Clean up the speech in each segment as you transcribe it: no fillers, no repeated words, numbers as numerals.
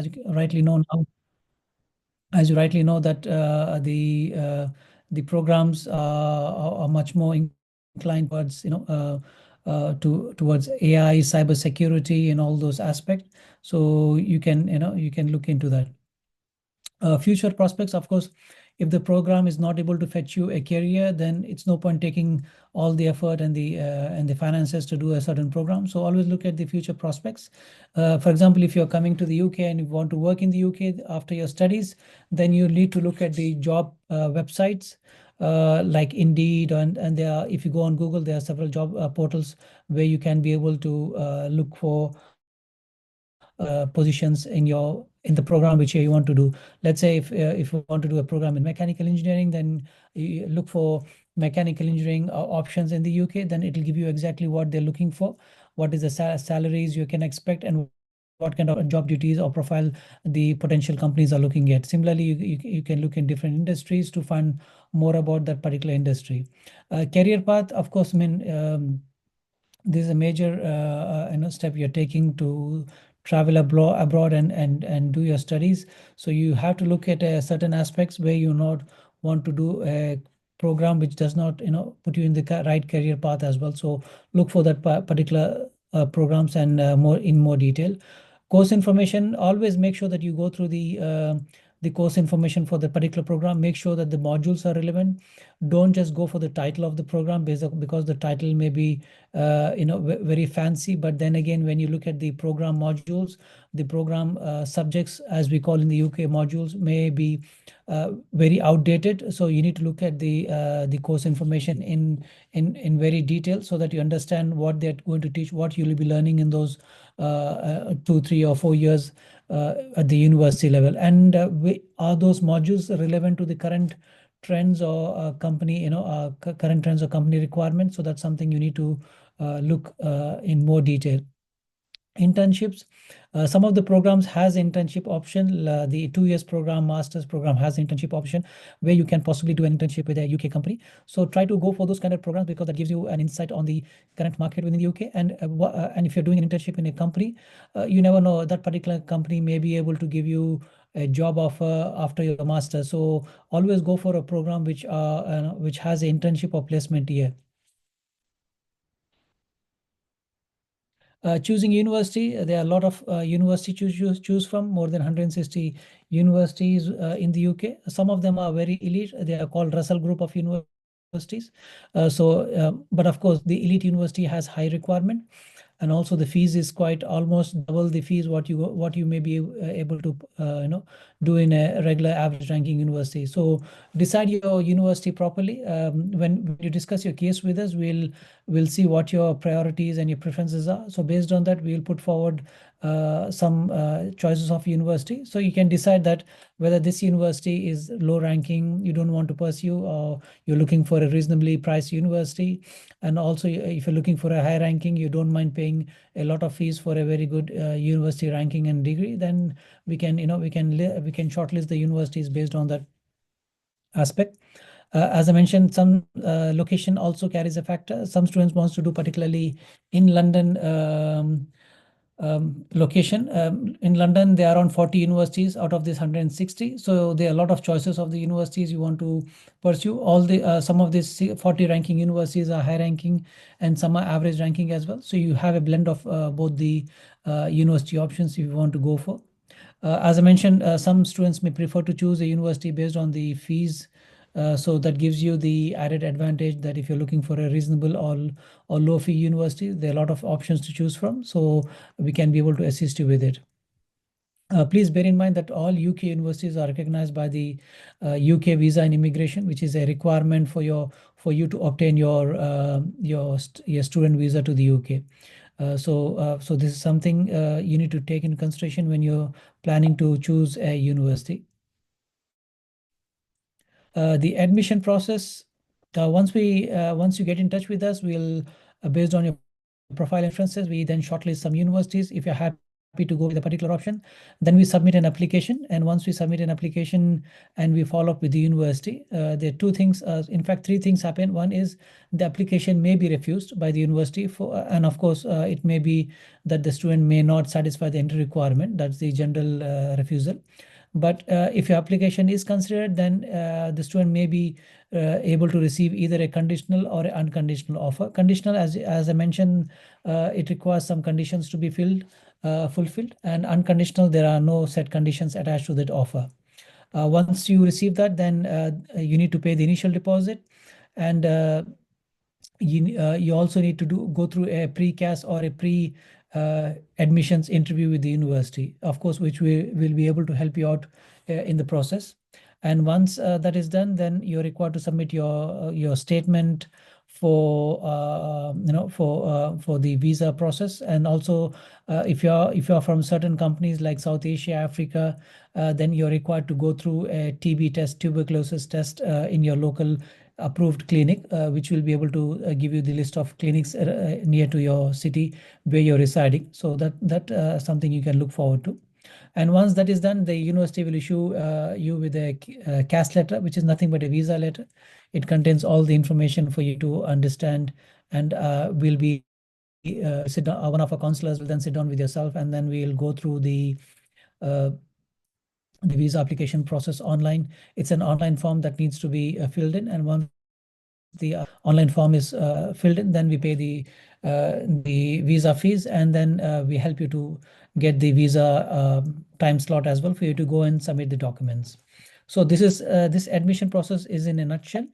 as you rightly know now, as you rightly know that the programs are much more inclined towards towards AI, cybersecurity, and all those aspects. So you can look into that. Future prospects, of course, if the program is not able to fetch you a career, then it's no point taking all the effort and the finances to do a certain program. So always look at the future prospects. For example, if you're coming to the UK and you want to work in the UK after your studies, then you need to look at the job websites like Indeed, and there are, if you go on Google, there are several job portals where you can be able to look for positions in the program which you want to do. Let's say if you want to do a program in mechanical engineering, then you look for mechanical engineering options in the UK. Then it will give you exactly what they're looking for, what is the salaries you can expect, and what kind of job duties or profile the potential companies are looking at. Similarly, you can look in different industries to find more about that particular industry. Career path, of course, I mean, this is a major step you're taking to travel abroad and do your studies. So you have to look at certain aspects where you not want to do a program which does not put you in the right career path as well. So look for that particular programs and more detail. Course information, always make sure that you go through the course information for the particular program. Make sure that the modules are relevant. Don't just go for the title of the program because the title may be very fancy, but then again, when you look at the program modules, the program subjects, as we call in the UK, modules may be very outdated. So you need to look at the course information in very detail, so that you understand what they're going to teach, what you'll be learning in those 2, 3, or 4 years at the university level. And are those modules relevant to the current trends or current trends or company requirements? So that's something you need to look in more detail. Internships, some of the programs has internship option. The 2 years program, master's program, has internship option where you can possibly do an internship with a UK company. So try to go for those kind of programs, because that gives you an insight on the current market within the UK. And if you're doing an internship in a company, you never know, that particular company may be able to give you a job offer after your master. So always go for a program which has an internship or placement year. Choosing university, there are a lot of university choose from, more than 160 universities in the UK. Some of them are very elite. They are called Russell Group of universities. But of course, the elite university has high requirement, and also the fees is quite almost double the fees what you may be able to do in a regular average ranking university. So decide your university properly. When you discuss your case with us, we'll see what your priorities and your preferences are. So based on that, we'll put forward some choices of university, so you can decide that whether this university is low ranking, you don't want to pursue, or you're looking for a reasonably priced university. And also, if you're looking for a high ranking, you don't mind paying a lot of fees for a very good university ranking and degree, then we can shortlist the universities based on that aspect. As I mentioned, some location also carries a factor. Some students wants to do particularly in London location. In London, there are around 40 universities out of this 160. So there are a lot of choices of the universities you want to pursue. Some of these 40 ranking universities are high ranking, and some are average ranking as well. So you have a blend of both the university options if you want to go for. As I mentioned, some students may prefer to choose a university based on the fees. So that gives you the added advantage that if you're looking for a reasonable or low fee university, there are a lot of options to choose from. So we can be able to assist you with it. Please bear in mind that all UK universities are recognized by the UK Visa and Immigration, which is a requirement for you to obtain your student visa to the UK. So this is something you need to take in consideration when you're planning to choose a university. The admission process, once you get in touch with us, we'll based on your profile references, we then shortlist some universities. If you're happy to go with a particular option, then we submit an application. And once we submit an application and we follow up with the university, there are two things, in fact, three things happen. One is the application may be refused by the university and of course, it may be that the student may not satisfy the entry requirement. That's the general refusal. But if your application is considered, then the student may be able to receive either a conditional or an unconditional offer. Conditional, as I mentioned, it requires some conditions to be fulfilled, and unconditional, there are no set conditions attached to that offer. Once you receive that, then you need to pay the initial deposit, and you also need to go through a pre-CAS or a pre-admissions interview with the university, of course, which we will be able to help you out in the process. And once that is done, then you're required to submit your statement for for the visa process. And also, if you're from certain companies like South Asia, Africa, then you're required to go through a TB test, tuberculosis test, in your local approved clinic, which will be able to give you the list of clinics near to your city where you're residing. So that something you can look forward to. And once that is done, the university will issue you with a CAS letter, which is nothing but a visa letter. It contains all the information for you to understand, and will be sit down, one of our counselors will then sit down with yourself, and then we'll go through the visa application process online. It's an online form that needs to be filled in, and once the online form is filled in, then we pay the visa fees, and then we help you to get the visa time slot as well for you to go and submit the documents. So this admission process is in a nutshell.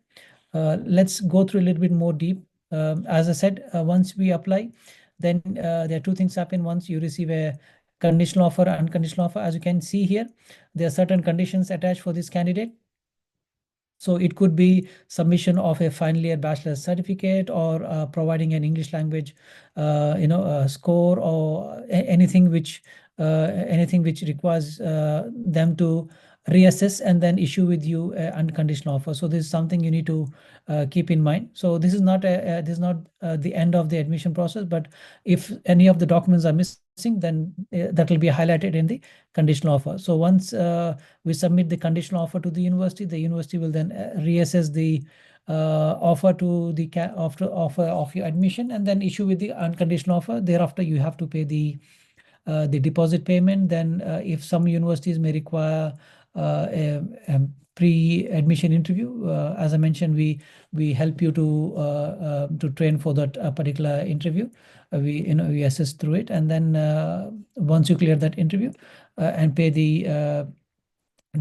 Let's go through a little bit more deep. As I said, once we apply, then there are two things happen. Once you receive a conditional offer, unconditional offer, as you can see here, there are certain conditions attached for this candidate. So it could be submission of a final year bachelor's certificate, or providing an English language, score, or anything which requires them to reassess and then issue with you an unconditional offer. So this is something you need to keep in mind. So this is not the end of the admission process, but if any of the documents are missing, then that will be highlighted in the conditional offer. So once we submit the conditional offer to the university will then reassess the offer to the offer of your admission, and then issue with the unconditional offer. Thereafter, you have to pay the deposit payment. Then if some universities may require a pre-admission interview, as I mentioned, we help you to train for that particular interview. We assist through it, and then once you clear that interview and pay the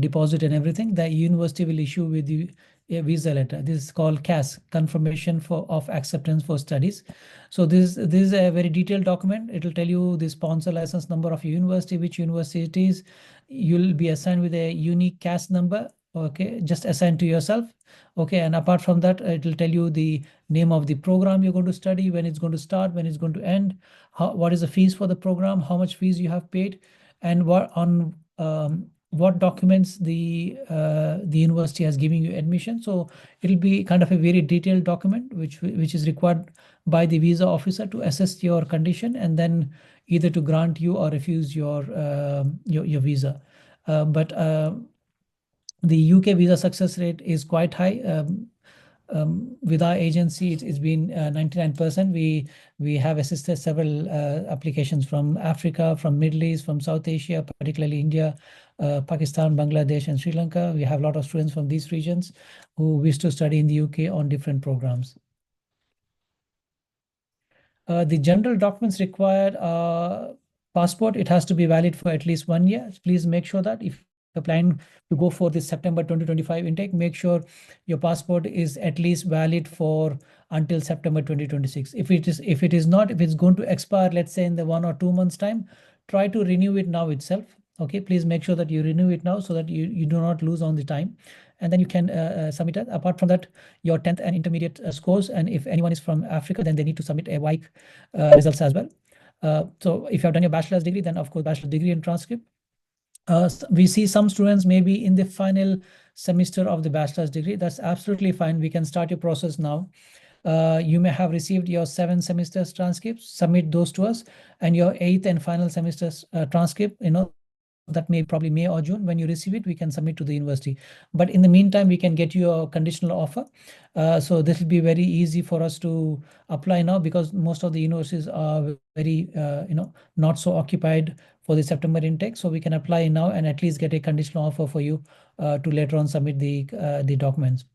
deposit and everything, the university will issue with you a visa letter. This is called CAS, Confirmation of Acceptance for Studies. So this is a very detailed document. It will tell you the sponsor license number of your university, which university it is. You'll be assigned with a unique CAS number, okay, just assigned to yourself. Okay, and apart from that, it will tell you the name of the program you're going to study, when it's going to start, when it's going to end, what is the fees for the program, how much fees you have paid, and what documents the university has given you admission. So it'll be kind of a very detailed document which is required by the visa officer to assess your condition, and then either to grant you or refuse your visa. But the UK visa success rate is quite high. With our agency, it's been 99%. We have assisted several applications from Africa, from Middle East, from South Asia, particularly India, Pakistan, Bangladesh, and Sri Lanka. We have a lot of students from these regions who wish to study in the UK on different programs. The general documents required are passport. It has to be valid for at least 1 year. Please make sure that if you're planning to go for this September 2025 intake, make sure your passport is at least valid for until September 2026. If it's going to expire, let's say in the 1 or 2 months time, try to renew it now itself. Okay, please make sure that you renew it now so that you do not lose on the time, and then you can submit it. Apart from that, your 10th and intermediate scores, and if anyone is from Africa, then they need to submit a WIC results as well. So if you have done your bachelor's degree, then of course bachelor's degree and transcript. We see some students maybe in the final semester of the bachelor's degree. That's absolutely fine. We can start your process now. You may have received your 7 semesters transcripts, submit those to us, and your 8th and final semester's transcript, that may probably May or June. When you receive it, we can submit to the university. But in the meantime, we can get you a conditional offer. So this will be very easy for us to apply now, because most of the universities are very, not so occupied for the September intake. So we can apply now and at least get a conditional offer for you to later on submit the documents.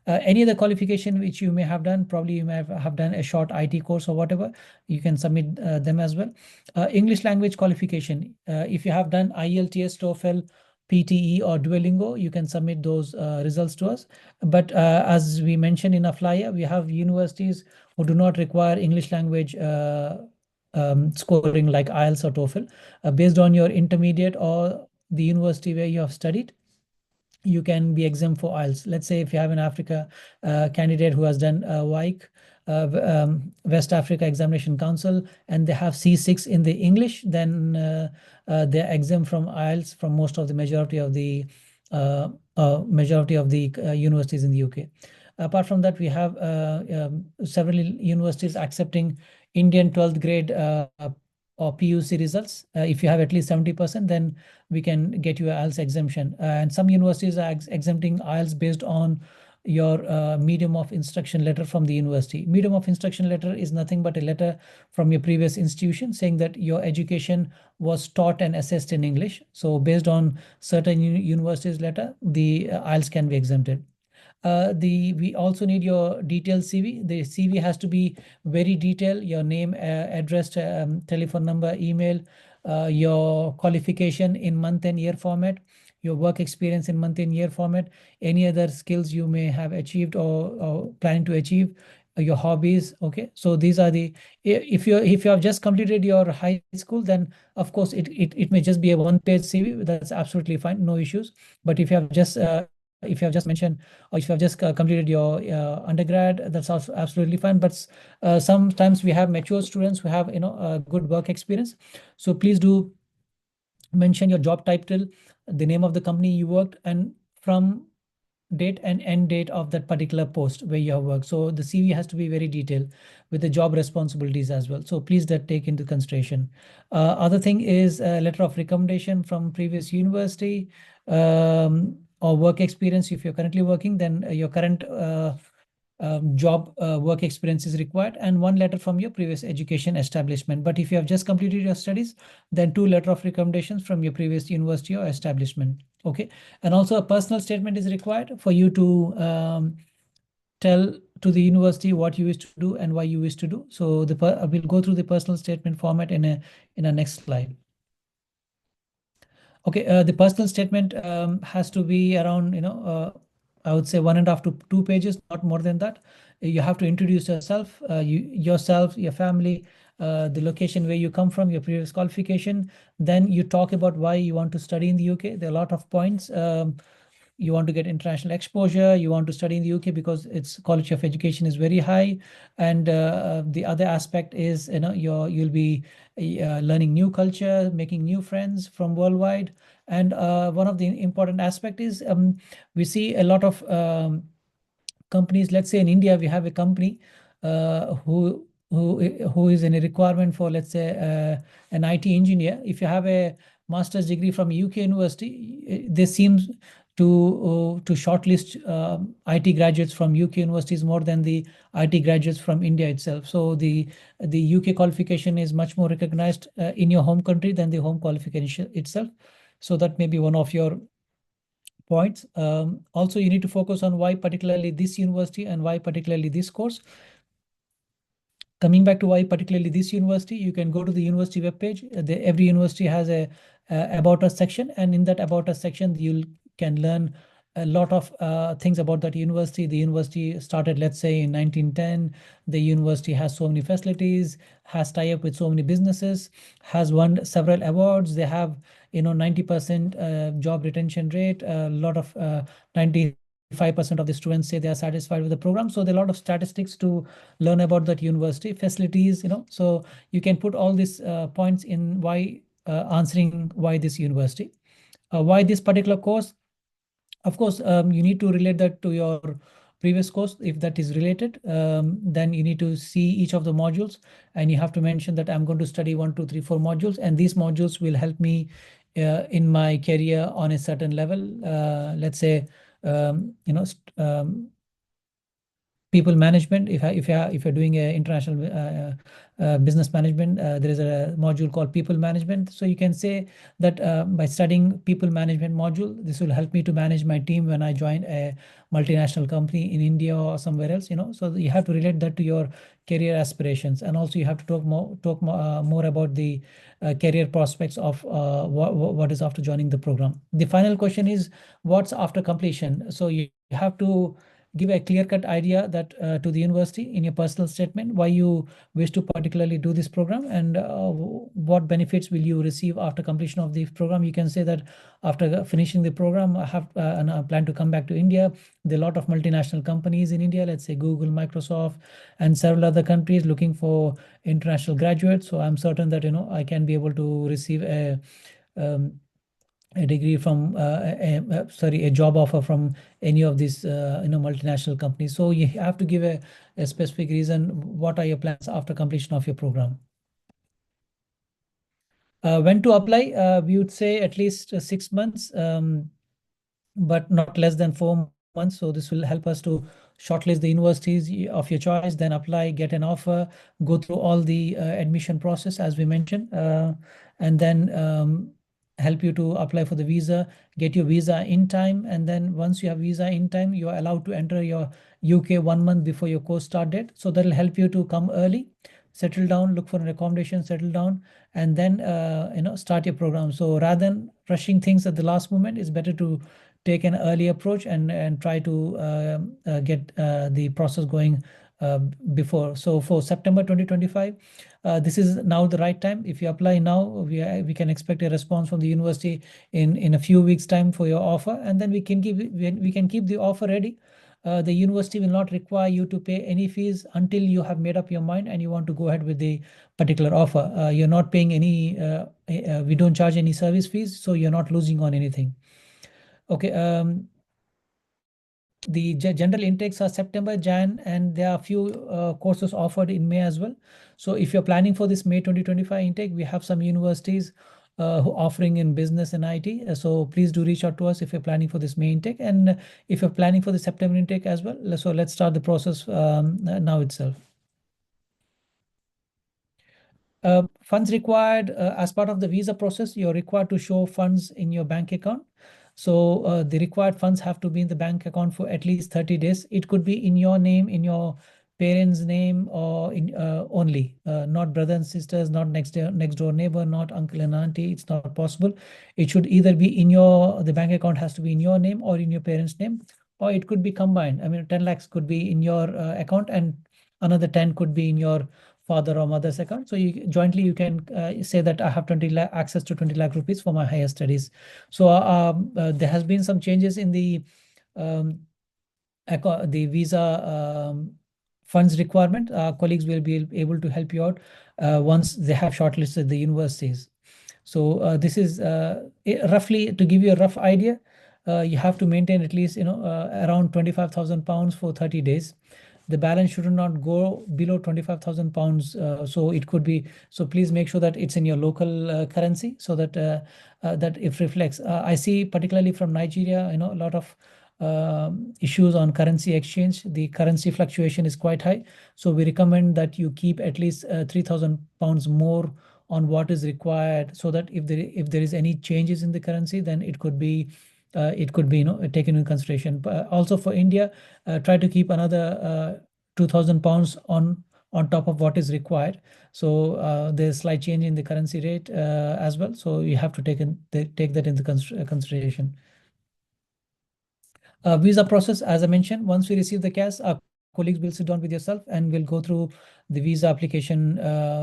Any other qualification which you may have done, probably you may have done a short IT course or whatever, you can submit them as well. English language qualification, if you have done IELTS, TOEFL, PTE or Duolingo, you can submit those results to us. But as we mentioned in a flyer, we have universities who do not require English language scoring like IELTS or TOEFL. Based on your intermediate or the university where you have studied, you can be exempt for IELTS. Let's say if you have an Africa candidate who has done WAEC, West Africa Examination Council, and they have C6 in the English, then they're exempt from IELTS from most of the majority of the universities in the UK. Apart from that, we have several universities accepting Indian 12th grade or PUC results. If you have at least 70%, then we can get you a IELTS exemption. And some universities are exempting IELTS based on your medium of instruction letter from the university. Medium of instruction letter is nothing but a letter from your previous institution saying that your education was taught and assessed in English. So based on certain universities letter, the IELTS can be exempted. We also need your detailed CV. The CV has to be very detailed. Your name, address, telephone number, email, your qualification in month and year format, your work experience in month and year format, any other skills you may have achieved or planning to achieve, your hobbies. Okay, so these are the, if you have just completed your high school, then of course it may just be a one-page CV. That's absolutely fine, no issues. But if you have just mentioned, or if you have just completed your undergrad, that's also absolutely fine. But sometimes we have mature students who have a good work experience. So please do mention your job title, the name of the company you worked, and from date and end date of that particular post where you have worked. So the CV has to be very detailed with the job responsibilities as well. So please that take into consideration. Other thing is a letter of recommendation from previous university, or work experience. If you're currently working, then your current job work experience is required, and one letter from your previous education establishment. But if you have just completed your studies, then two letter of recommendations from your previous university or establishment. Okay, and also a personal statement is required for you to tell to the university what you wish to do and why you wish to do. So we'll go through the personal statement format in a next slide. Okay, the personal statement has to be around, I would say 1.5 to 2 pages, not more than that. You have to introduce yourself, yourself, your family, the location where you come from, your previous qualification. Then you talk about why you want to study in the UK. There are a lot of points. You want to get international exposure, you want to study in the UK because its quality of education is very high. And the other aspect is, you'll be learning new culture, making new friends from worldwide. And one of the important aspect is, we see a lot of companies. Let's say in India, we have a company who is in a requirement for, let's say, an IT engineer. If you have a master's degree from UK university, they seem to shortlist IT graduates from UK universities more than the IT graduates from India itself. So the UK qualification is much more recognized in your home country than the home qualification itself. So that may be one of your points. Also, you need to focus on why particularly this university and why particularly this course. Coming back to why particularly this university, you can go to the university webpage. Every university has a about us section, and in that about us section, you can learn a lot of things about that university. The university started, let's say, in 1910. The university has so many facilities, has tie-up with so many businesses, has won several awards. They have 90% job retention rate. A lot of 95% of the students say they are satisfied with the program. So there are a lot of statistics to learn about that university facilities. So you can put all these points in why, answering why this university, why this particular course. Of course, you need to relate that to your previous course, if that is related, then you need to see each of the modules, and you have to mention that I'm going to study 1, 2, 3, 4 modules, and these modules will help me in my career on a certain level. Let's say, people management. If you're doing a international business management, there is a module called people management. So you can say that by studying people management module, this will help me to manage my team when I join a multinational company in India or somewhere else. So you have to relate that to your career aspirations, and also you have to talk more about the career prospects of what is after joining the program. The final question is, what's after completion? So you have to give a clear-cut idea that to the university in your personal statement why you wish to particularly do this program, and what benefits will you receive after completion of the program. You can say that after finishing the program, I have and I plan to come back to India. There are a lot of multinational companies in India, let's say Google, Microsoft, and several other countries looking for international graduates. So I'm certain that I can be able to receive um, a degree from a job offer from any of these multinational companies. So you have to give a specific reason. What are your plans after completion of your program? When to apply? We would say at least 6 months, but not less than 4 months. So this will help us to shortlist the universities of your choice, then apply, get an offer, go through all the admission process as we mentioned, and then help you to apply for the visa, get your visa in time, and then once you have visa in time, you are allowed to enter your UK 1 month before your course start date. So that will help you to come early, settle down, look for an accommodation, settle down, and then start your program. So rather than rushing things at the last moment, it's better to take an early approach and try to get the process going before. So for September 2025, this is now the right time. If you apply now, we can expect a response from the university in a few weeks time for your offer, and then we can keep the offer ready. The university will not require you to pay any fees until you have made up your mind and you want to go ahead with the particular offer. You're not paying any, we don't charge any service fees, so you're not losing on anything. Okay. The general intakes are September, Jan, and there are a few courses offered in May as well. So if you're planning for this May 2025 intake, we have some universities who offering in business and IT. So please do reach out to us if you're planning for this May intake, and if you're planning for the September intake as well. So let's start the process now itself. Funds required as part of the visa process, you're required to show funds in your bank account. So the required funds have to be in the bank account for at least 30 days. It could be in your name, in your parents' name, or in only, not brothers and sisters, not next door neighbor, not uncle and auntie. It's not possible. It should either be in the bank account has to be in your name or in your parents' name, or it could be combined. I mean, 10 lakhs could be in your account and another 10 could be in your father or mother's account. So you can say that I have 20 lakh access to 20 lakh rupees for my higher studies. So there has been some changes in um, the visa funds requirement. Colleagues will be able to help you out once they have shortlisted the universities. So this is roughly to give you a rough idea. You have to maintain at least around 25,000 pounds for 30 days. The balance should not go below 25,000 pounds. So it could be. So please make sure that it's in your local currency, so that that it reflects. I see particularly from Nigeria, a lot of issues on currency exchange. The currency fluctuation is quite high. So we recommend that you keep at least 3,000 pounds more on what is required, so that if there is any changes in the currency, then it could be taken into consideration. But also for India, try to keep another 2,000 pounds on top of what is required. So there's slight change in the currency rate as well. So you have to take that into consideration. Visa process, as I mentioned, once we receive the cash, our colleagues will sit down with yourself and will go through the visa application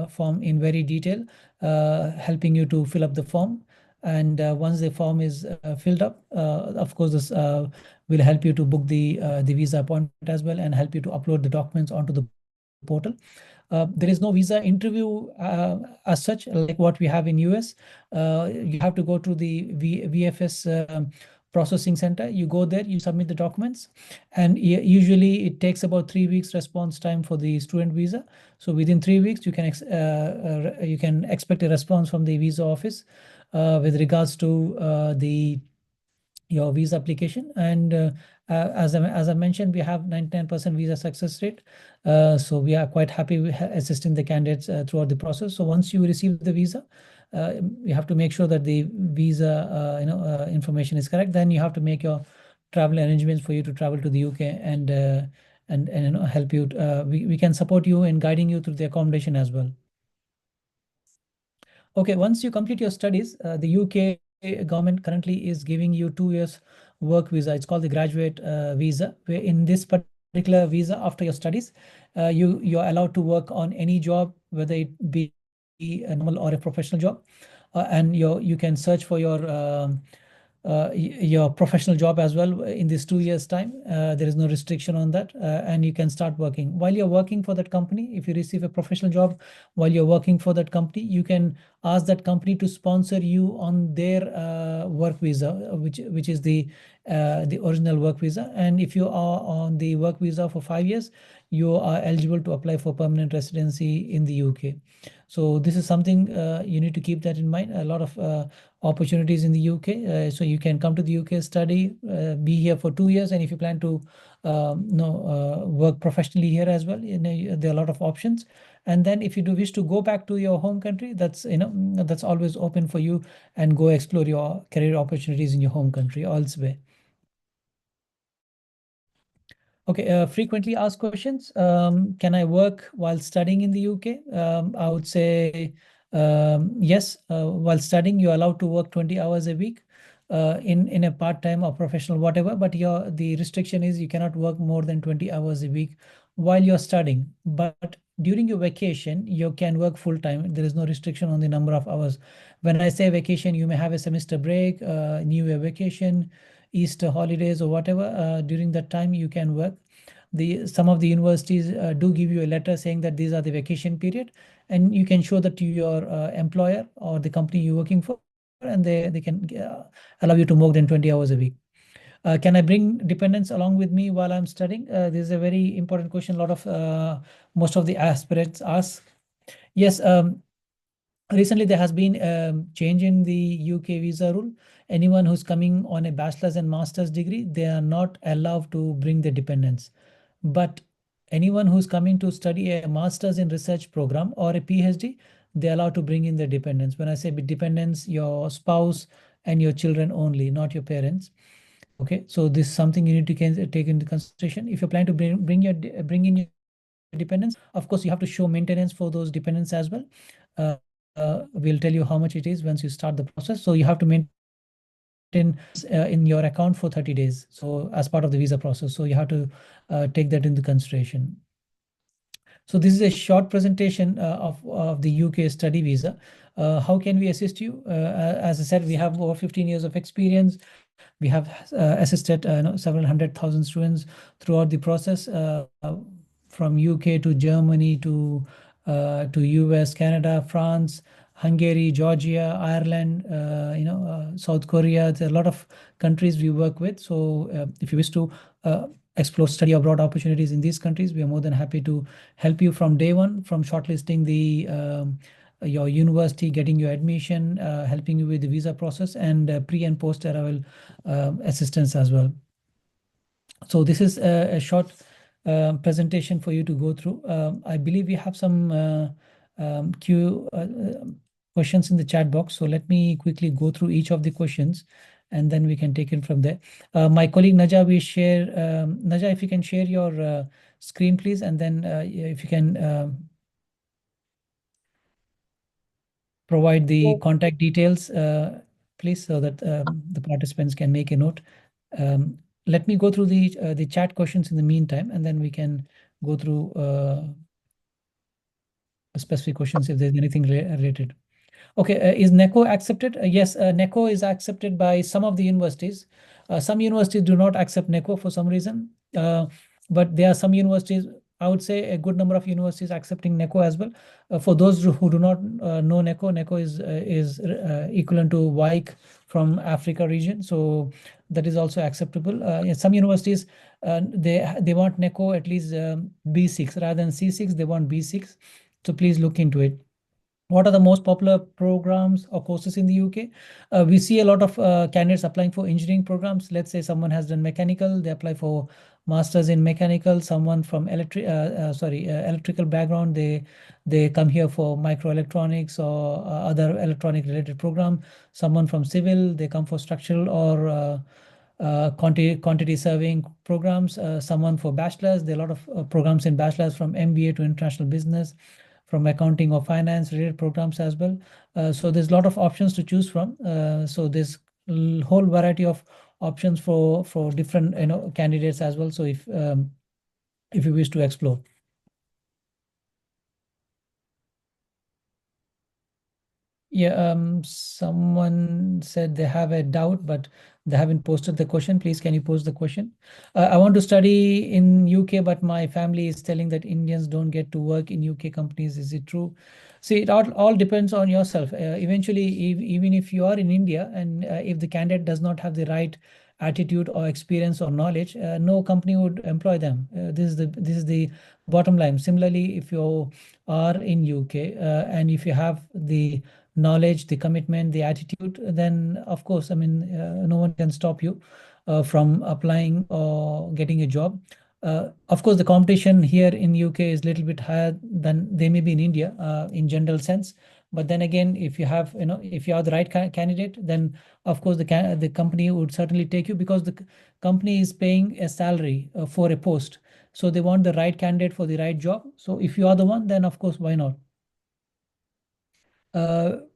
form in very detail, helping you to fill up the form. And once the form is filled up, of course, this will help you to book the visa appointment as well, and help you to upload the documents onto the portal. There is no visa interview as such, like what we have in US. You have to go to the VFS processing center. You go there, you submit the documents, and usually it takes about 3 weeks response time for the student visa. So within 3 weeks, you can expect a response from the visa office with regards to your visa application. And as I mentioned, we have 99% visa success rate. So we are quite happy with assisting the candidates throughout the process. So once you receive the visa, you have to make sure that the visa information is correct. Then you have to make your travel arrangements for you to travel to the UK, and help you. We can support you in guiding you through the accommodation as well. Okay, once you complete your studies, the UK government currently is giving you 2 years work visa. It's called the graduate visa, where in this particular visa, after your studies, you're allowed to work on any job, whether it be a normal or a professional job, and you can search for your professional job as well in this 2 years time. There is no restriction on that, and you can start working. While you're working for that company, if you receive a professional job while you're working for that company, you can ask that company to sponsor you on their work visa, which is the original work visa. And if you are on the work visa for 5 years, you are eligible to apply for permanent residency in the UK. So this is something you need to keep that in mind. A lot of opportunities in the UK. So you can come to the UK, study, be here for 2 years, and if you plan to work professionally here as well, there are a lot of options. And then if you do wish to go back to your home country, that's always open for you, and go explore your career opportunities in your home country elsewhere. Okay, frequently asked questions. Can I work while studying in the UK? I would say yes. While studying, you're allowed to work 20 hours a week in a part-time or professional, whatever. But the restriction is you cannot work more than 20 hours a week while you're studying. But during your vacation, you can work full-time. There is no restriction on the number of hours. When I say vacation, you may have a semester break, New Year vacation, Easter holidays, or whatever. During that time, you can work. Some of the universities do give you a letter saying that these are the vacation period, and you can show that to your employer or the company you're working for, and they can allow you to more than 20 hours a week. Can I bring dependents along with me while I'm studying? This is a very important question. Most of the aspirants ask. Yes. Recently, there has been a change in the UK visa rule. Anyone who's coming on a bachelor's and master's degree, they are not allowed to bring their dependents. But anyone who's coming to study a master's in research program or a PhD, they're allowed to bring in their dependents. When I say dependents, your spouse and your children only, not your parents. Okay, so this is something you need to take into consideration. If you plan to bring in your dependents, of course, you have to show maintenance for those dependents as well. We'll tell you how much it is once you start the process. So you have to maintain in your account for 30 days. So as part of the visa process, so you have to take that into consideration. So this is a short presentation of the UK study visa. How can we assist you? As I said, we have over 15 years of experience. We have assisted several 100,000 students throughout the process, from UK to Germany to US, Canada, France, Hungary, Georgia, Ireland, South Korea. There are a lot of countries we work with. So if you wish to explore study abroad opportunities in these countries, we are more than happy to help you from day one, from shortlisting your university, getting your admission, helping you with the visa process, and pre and post arrival assistance as well. So this is a short presentation for you to go through. I believe we have some questions in the chat box. So let me quickly go through each of the questions, and then we can take it from there. My colleague Naja will share. Naja, if you can share your screen, please, and then if you can provide the contact details, please, so that the participants can make a note. Let me go through the chat questions in the meantime, and then we can go through specific questions if there's anything related. Okay, is NECO accepted? Yes, NECO is accepted by some of the universities. Some universities do not accept NECO for some reason, but there are some universities, I would say a good number of universities accepting NECO as well. For those who do not know NECO, NECO is equivalent to WAEC from Africa region. So that is also acceptable. Yeah, some universities they want NECO at least B6 rather than C6. They want B6. So please look into it. What are the most popular programs or courses in the UK? We see a lot of candidates applying for engineering programs. Let's say someone has done mechanical, they apply for masters in mechanical. Someone from electrical background, they come here for microelectronics or other electronic related program. Someone from civil, they come for structural or quantity surveying programs. Someone for bachelor's, there are a lot of programs in bachelor's from MBA to international business, from accounting or finance related programs as well. So there's a lot of options to choose from. So there's whole variety of options for different candidates as well. So if you wish to explore. Yeah, someone said they have a doubt, but they haven't posted the question. Please, can you post the question? I want to study in UK, but my family is telling that Indians don't get to work in UK companies. Is it true? See, it all depends on yourself. Eventually, even if you are in India and if the candidate does not have the right attitude or experience or knowledge, no company would employ them. This is the bottom line. Similarly, if you are in UK and if you have the knowledge, the commitment, the attitude, then of course, I mean, no one can stop you from applying or getting a job. Of course, the competition here in UK is a little bit higher than they may be in India in general sense. But then again, if you have, if you are the right candidate, then of course the company would certainly take you because the company is paying a salary for a post. So they want the right candidate for the right job. So if you are the one, then of course, why not?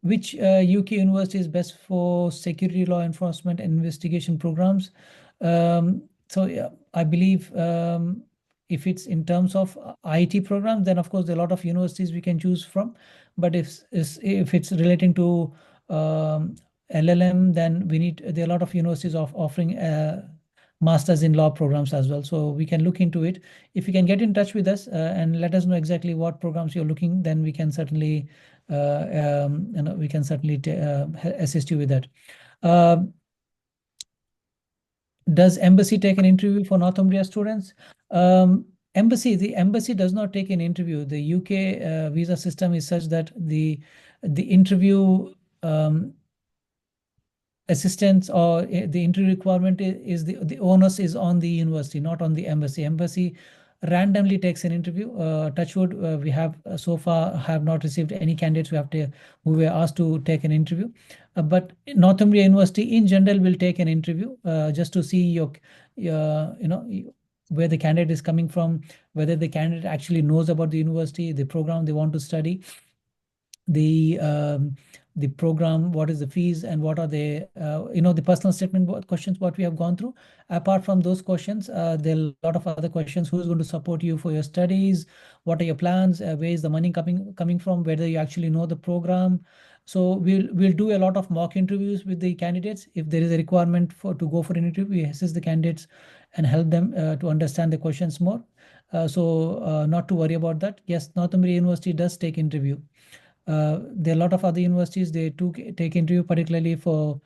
Which UK university is best for security law enforcement and investigation programs? So yeah, I believe if it's in terms of IT programs, then of course there are a lot of universities we can choose from. But if it's relating to um, LLM, then there are a lot of universities offering masters in law programs as well. So we can look into it. If you can get in touch with us and let us know exactly what programs you're looking, then we can certainly assist you with that. Uh, does embassy take an interview for Northumbria students? The embassy does not take an interview. The UK visa system is such that the interview assistance or the interview requirement is the onus is on the university, not on the embassy. Embassy randomly takes an interview. Touchwood, we have so far have not received any candidates who were asked to take an interview. But Northumbria University in general will take an interview just to see where the candidate is coming from, whether the candidate actually knows about the university, the program they want to study, the program, what is the fees, and what are the personal statement questions what we have gone through. Apart from those questions, there are a lot of other questions. Who's going to support you for your studies? What are your plans? Where is the money coming from? Whether you actually know the program. So we'll do a lot of mock interviews with the candidates. If there is a requirement to go for an interview, we assist the candidates and help them to understand the questions more. So not to worry about that. Yes, Northumbria University does take interview. There are a lot of other universities they do take interview, particularly for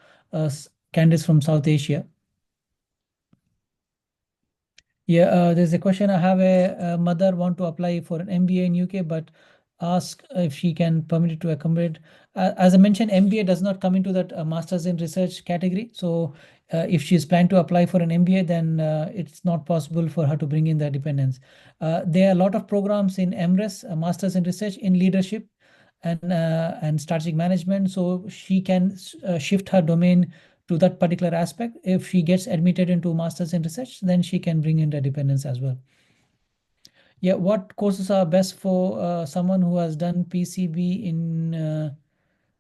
candidates from South Asia. Yeah, there's a question. I have a mother want to apply for an MBA in UK, but ask if she can permit it to accommodate. As I mentioned, MBA does not come into that Masters in Research category. So if she's planning to apply for an MBA, then it's not possible for her to bring in the dependents. There are a lot of programs in MRes, Masters in Research in Leadership and Strategic Management. So she can shift her domain to that particular aspect. If she gets admitted into masters in research, then she can bring in the dependence as well. Yeah, what courses are best for someone who has done PCB in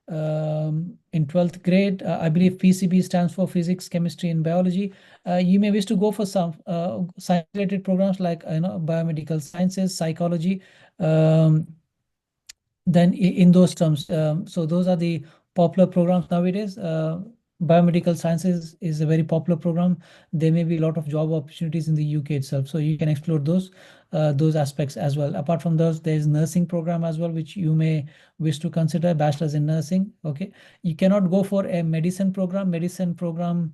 12th grade? I believe PCB stands for physics, chemistry, and biology. You may wish to go for some science-related programs like biomedical sciences, psychology. Um, then in those terms, so those are the popular programs nowadays. Biomedical sciences is a very popular program. There may be a lot of job opportunities in the UK itself, so you can explore those. those aspects as well. Apart from those, there is nursing program as well, which you may wish to consider, bachelor's in nursing. Okay, you cannot go for a medicine program. Medicine program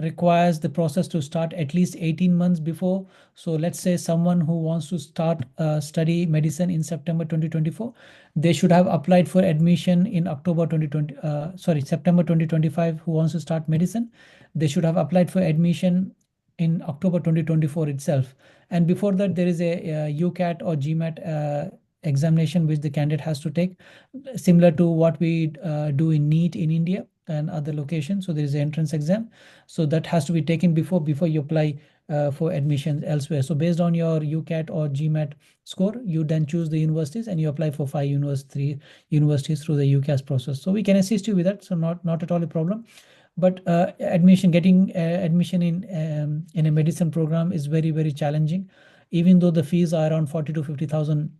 requires the process to start at least 18 months before. So let's say someone who wants to start study medicine in September 2024, they should have applied for admission in October 2020, sorry, September 2025, who wants to start medicine. They should have applied for admission in October 2024 itself. And before that, there is a UCAT or GMAT examination which the candidate has to take, similar to what we do in NEET in India and other locations. So there is an entrance exam. So that has to be taken before you apply for admission elsewhere. So based on your UCAT or GMAT score, you then choose the universities and you apply for 5 universities through the UCAS process. So we can assist you with that. So not at all a problem. But getting admission in a medicine program is very challenging. Even though the fees are around 40 to 50,000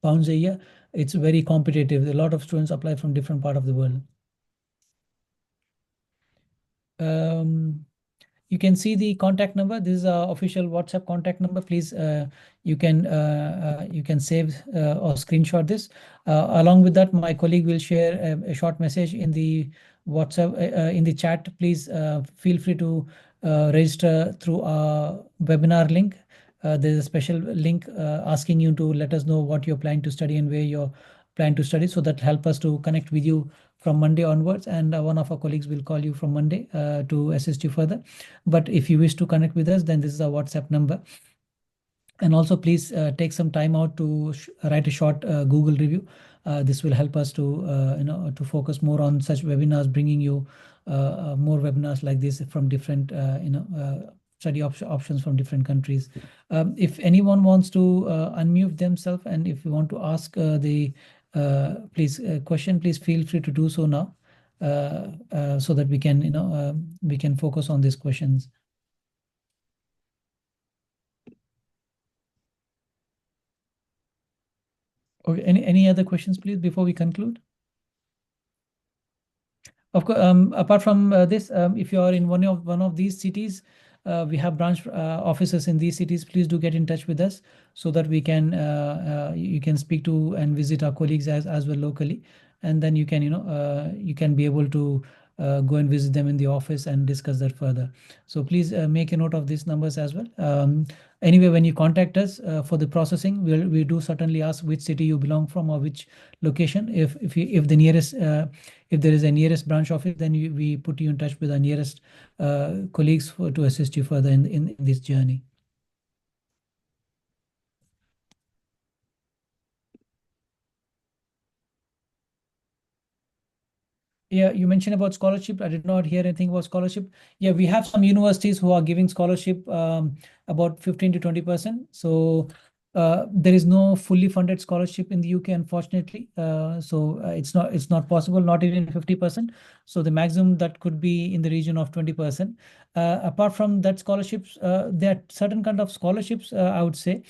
pounds a year, it's very competitive. A lot of students apply from different part of the world. Um, you can see the contact number. This is our official WhatsApp contact number. Please, you can save or screenshot this. Along with that, my colleague will share a short message in the WhatsApp in the chat. Please feel free to register through our webinar link. There's a special link asking you to let us know what you're planning to study and where you're planning to study. So that help us to connect with you from Monday onwards, and one of our colleagues will call you from Monday to assist you further. But if you wish to connect with us, then this is our WhatsApp number. And also, please take some time out to write a short Google review. This will help us to to focus more on such webinars, bringing you more webinars like this from different study options from different countries. If anyone wants to unmute themselves, and if you want to ask the question, please feel free to do so now, so that we can focus on these questions. Okay, any other questions, please, before we conclude? Of course, apart from this, if you are in one of these cities, we have branch offices in these cities. Please do get in touch with us so that we can you can speak to and visit our colleagues as well locally, and then you can you can be able to go and visit them in the office and discuss that further. So please make a note of these numbers as well. Anyway, when you contact us for the processing, we do certainly ask which city you belong from or which location. If the nearest if there is a nearest branch office, then we put you in touch with our nearest colleagues to assist you further in this journey. Yeah, you mentioned about scholarship. I did not hear anything about scholarship. Yeah, we have some universities who are giving scholarship about 15 to 20%. So there is no fully funded scholarship in the UK, unfortunately. It's not possible, not even 50%. So the maximum that could be in the region of 20%. Apart from that scholarships, there are certain kind of scholarships, I would say.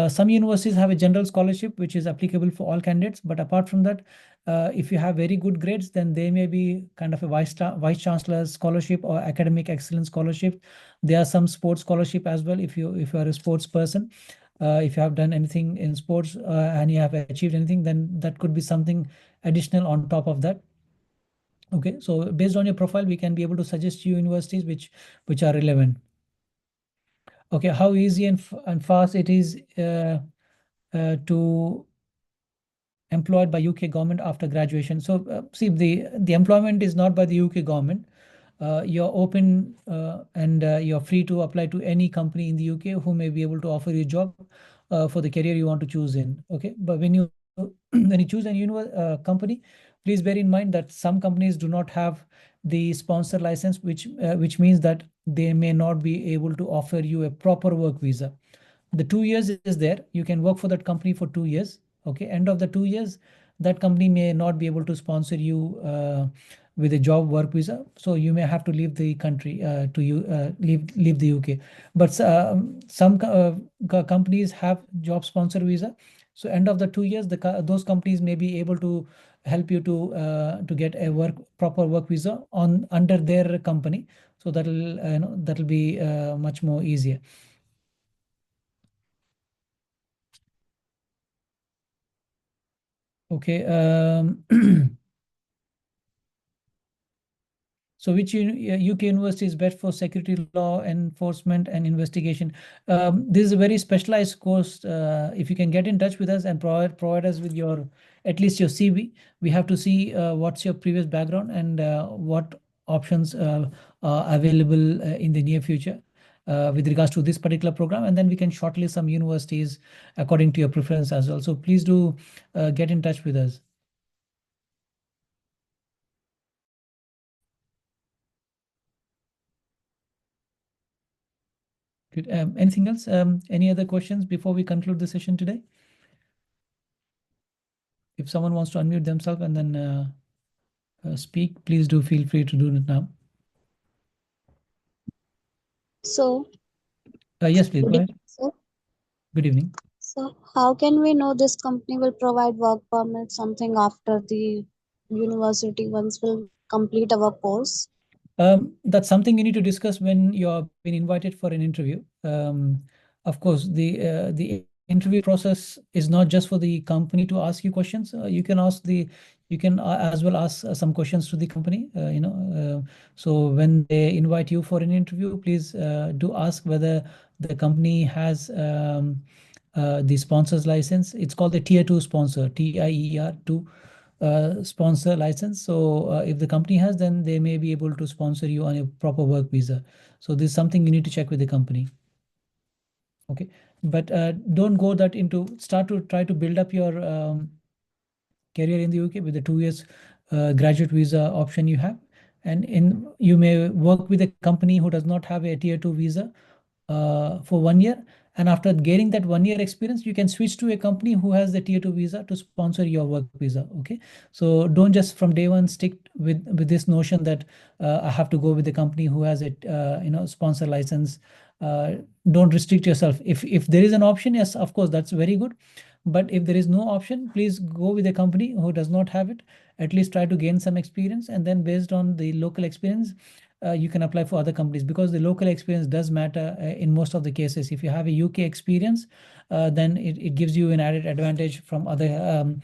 Some universities have a general scholarship which is applicable for all candidates. But apart from that, if you have very good grades, then there may be kind of a vice chancellor's scholarship or academic excellence scholarship. There are some sports scholarship as well. If you are a sports person, if you have done anything in sports and you have achieved anything, then that could be something additional on top of that. Okay, so based on your profile, we can be able to suggest you universities which are relevant. Okay, how easy and fast it is to employed by UK government after graduation. So see, the employment is not by the UK government. You're open and you're free to apply to any company in the UK who may be able to offer you a job for the career you want to choose in. Okay, but when you when you choose a company, please bear in mind that some companies do not have the sponsor license, which means that they may not be able to offer you a proper work visa. The 2 years is there. You can work for that company for 2 years. Okay, end of the 2 years, that company may not be able to sponsor you with a job work visa, so you may have to leave the country leave the UK. But some companies have job sponsor visa. So end of the 2 years, those companies may be able to help you to get a proper work visa on under their company. So that'll be much more easier. Okay. So which UK university is best for security law enforcement and investigation? This is a very specialized course. If you can get in touch with us and provide us with your at least your CV, we have to see what's your previous background and what options are available in the near future with regards to this particular program, and then we can shortlist some universities according to your preference as well. So please do get in touch with us. Good. Anything else? Any other questions before we conclude the session today? If someone wants to unmute themselves and then speak, please do feel free to do it now. So, Yes, please good go ahead. evening, sir. Good evening. So, how can we know this company will provide work permit something after the university once will complete our course? That's something you need to discuss when you're being invited for an interview. Of course, the interview process is not just for the company to ask you questions. You can as well ask some questions to the company. So when they invite you for an interview, please do ask whether the company has the sponsor's license. It's called the Tier 2 sponsor, TIER 2 sponsor license. So if the company has, then they may be able to sponsor you on a proper work visa. So this is something you need to check with the company. Okay, but don't go that into start to try to build up your career in the UK with the 2 years graduate visa option you have. And you may work with a company who does not have a tier 2 visa for 1 year. And after getting that 1 year experience, you can switch to a company who has the tier 2 visa to sponsor your work visa. Okay. So don't just from day one stick with this notion that I have to go with the company who has a sponsor license. Uh, don't restrict yourself. If there is an option, yes, of course, that's very good. But if there is no option, please go with a company who does not have it. At least try to gain some experience, and then based on the local experience, you can apply for other companies, because the local experience does matter in most of the cases. If you have a UK experience, then it gives you an added advantage from other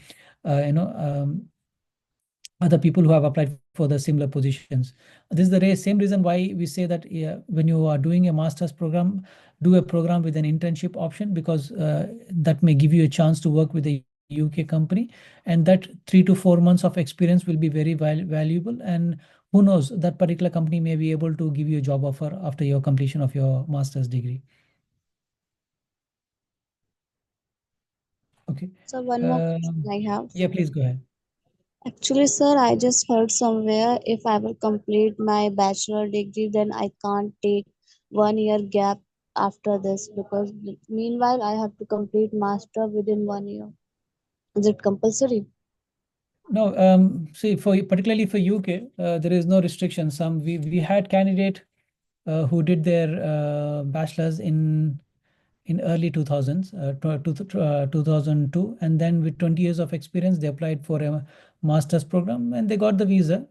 people who have applied for the similar positions. This is the same reason why we say that when you are doing a master's program, do a program with an internship option, because that may give you a chance to work with a UK company, and that 3 to 4 months of experience will be very valuable. And who knows, that particular company may be able to give you a job offer after your completion of your master's degree. Okay. So, one more question Um, I have. yeah, please go ahead. Actually, sir, I just heard somewhere if I will complete my bachelor degree, then I can't take 1 year gap after this because meanwhile I have to complete master within 1 year. Is it compulsory? No, see, particularly for UK, there is no restriction. We had candidate who did their bachelor's in early 2000s, 2002, and then with 20 years of experience, they applied for a master's program and they got the visa.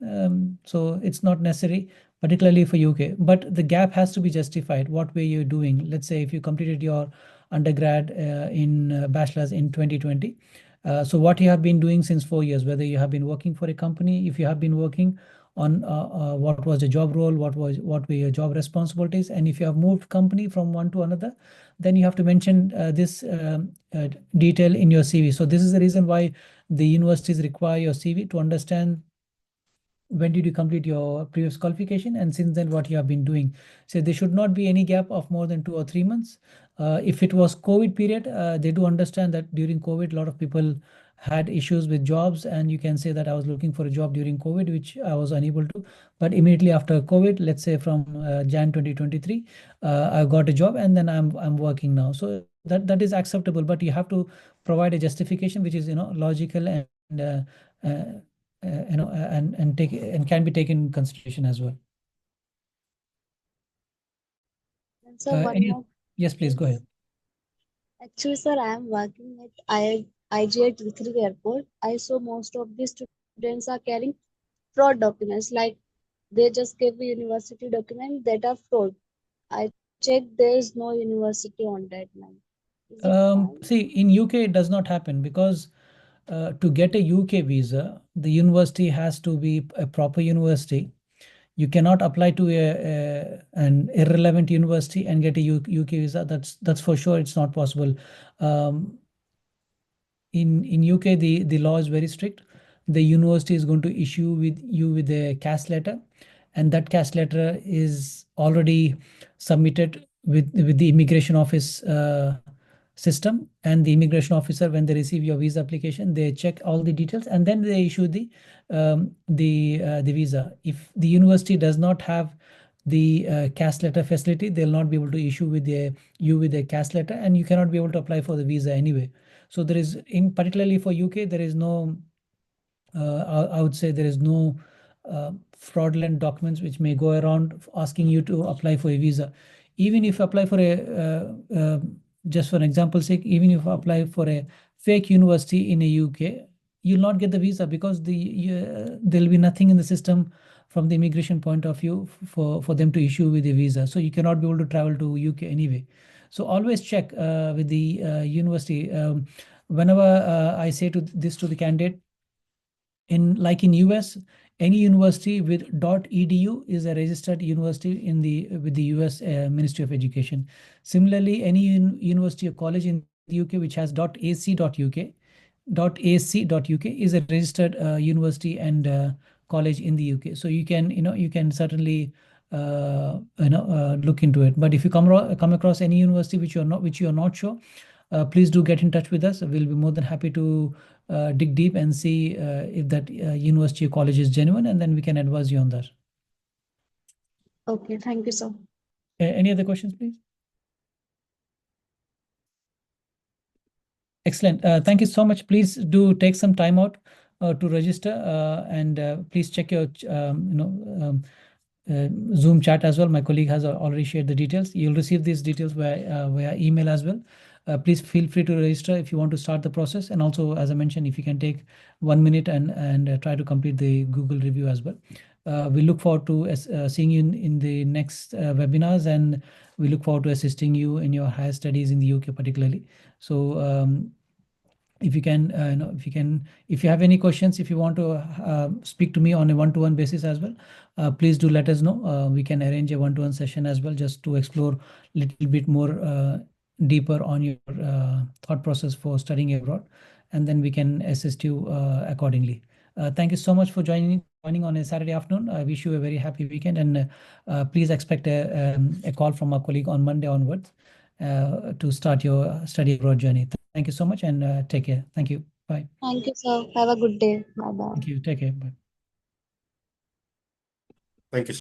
So it's not necessary, particularly for UK, but the gap has to be justified. What were you doing? Let's say if you completed your undergrad in bachelor's in 2020. So what you have been doing since 4 years, whether you have been working for a company, if you have been working on what was the job role, what were your job responsibilities, and if you have moved company from one to another, then you have to mention this detail in your CV. So this is the reason why the universities require your CV to understand when did you complete your previous qualification, and since then what you have been doing. So there should not be any gap of more than 2 or 3 months. If it was COVID period, they do understand that during COVID a lot of people had issues with jobs, and you can say that I was looking for a job during COVID which I was unable to, but immediately after COVID, let's say from Jan 2023, I got a job and then I'm working now. So that is acceptable, but you have to provide a justification which is logical and uh, and take and can be taken in consideration as well. And sir, one Any? more Yes, please go is ahead. actually, sir, I am working at IGI T3 airport. I saw most of the students are carrying fraud documents, like they just gave me university documents that are fraud. I checked, there is no university on that line. Is it fine? See, in UK it does not happen because to get a UK visa, the university has to be a proper university. You cannot apply to an irrelevant university and get a UK visa. That's for sure. It's not possible. In UK, the law is very strict. The university is going to issue with you with a CAS letter, and that CAS letter is already submitted with the immigration office system. And the immigration officer, when they receive your visa application, they check all the details and then they issue the visa. If the university does not have the CAS letter facility, they'll not be able to issue with you with a CAS letter, and you cannot be able to apply for the visa anyway. So there is, in particularly for UK, there is no, I would say there is no fraudulent documents which may go around asking you to apply for a visa. Even if you apply for just for an example's sake, even if you apply for a fake university in a UK, you'll not get the visa because there'll be nothing in the system from the immigration point of view for them to issue with a visa. So you cannot be able to travel to UK anyway. So always check with the university. Whenever I say this to the candidate, in US, any university with .edu is a registered university with the US Ministry of Education. Similarly, any university or college in the UK which has .ac.uk is a registered university and college in the UK. So you can certainly look into it. But if you come across any university which you are not sure, please do get in touch with us. We'll be more than happy to dig deep and see if that university or college is genuine, and then we can advise you on that. Okay, thank you, sir. Any other questions, please? Excellent. Thank you so much. Please do take some time out to register, and please check your Zoom chat as well. My colleague has already shared the details. You'll receive these details via email as well. Please feel free to register if you want to start the process. And also, as I mentioned, if you can take 1 minute and try to complete the Google review as well. We look forward to seeing you in the next webinars, and we look forward to assisting you in your higher studies in the UK particularly. So if you can, if you have any questions, if you want to speak to me on a one-to-one basis as well, please do let us know. We can arrange a one-to-one session as well, just to explore a little bit more deeper on your thought process for studying abroad, and then we can assist you accordingly. Thank you so much for joining on a Saturday afternoon. I wish you a very happy weekend, and please expect a call from our colleague on Monday onwards to start your study abroad journey. Thank you so much, and take care. Thank you. Bye. Thank you, sir. Have a good day. Bye bye. Thank you. Take care. Bye. Thank you.